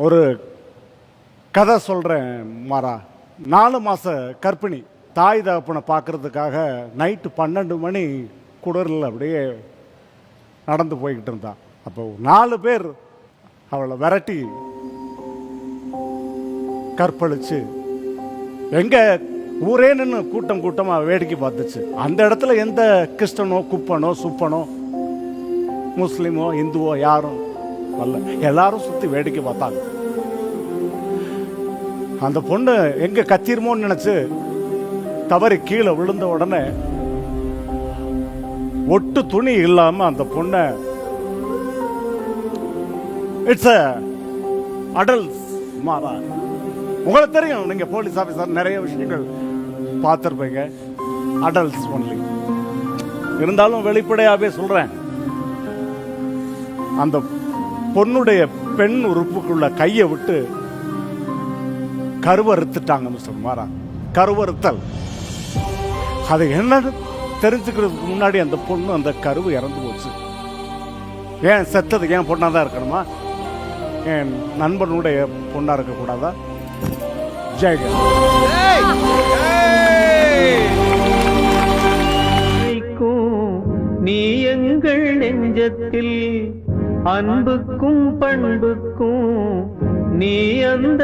ஒரு கதை சொல்கிறேன் மாறா. 4 மாத கர்ப்பிணி தாய் தகப்பனை பார்க்கறதுக்காக நைட்டு 12 மணி குடரில் அப்படியே நடந்து போய்கிட்டு இருந்தான். அப்போ 4 பேர் அவளை விரட்டி கற்பழிச்சு எங்கே ஊரே நின்று கூட்டம் கூட்டமாக வேடிக்கை பார்த்துச்சு. அந்த இடத்துல எந்த கிறிஸ்டனோ குப்பனோ சுப்பனோ முஸ்லீமோ இந்துவோ யாரும் வரல, எல்லாரும் சுற்றி வேடிக்கை பார்த்தாங்க. அந்த பொண்ணு எங்க கத்திருமோன்னு நினைச்சு தவறி கீழே விழுந்த உடனே ஒட்டு துணி இல்லாம அந்த பொண்ணை இட்ஸ் அடல்ட்ஸ் மாறா. உங்களுக்கு தெரியும், நீங்க போலீஸ் ஆபீசர் நிறைய விஷயங்கள் பார்த்துருப்பீங்க. Adults only. இருந்தாலும் வெளிப்படையாவே சொல்றேன், அந்த பொண்ணுடைய பெண் உறுப்புக்குள்ள கையை விட்டு கருவறுத்துட்டாங்க மிஸ்டர் மாறா. கருவறுத்தல் அது என்னன்னு தெரிஞ்சுக்கிறதுக்கு முன்னாடி அந்த பொண்ணு அந்த கருவு இறந்து போச்சு. ஏன் செத்தது ஏன் பொண்ணா தான் இருக்கணுமா? என் நண்பனுடைய பொண்ணா இருக்க கூடாதா? ஜெயகன் நீ எங்கள் நெஞ்சத்தில் அன்புக்கும் பண்புக்கும் நீ அந்த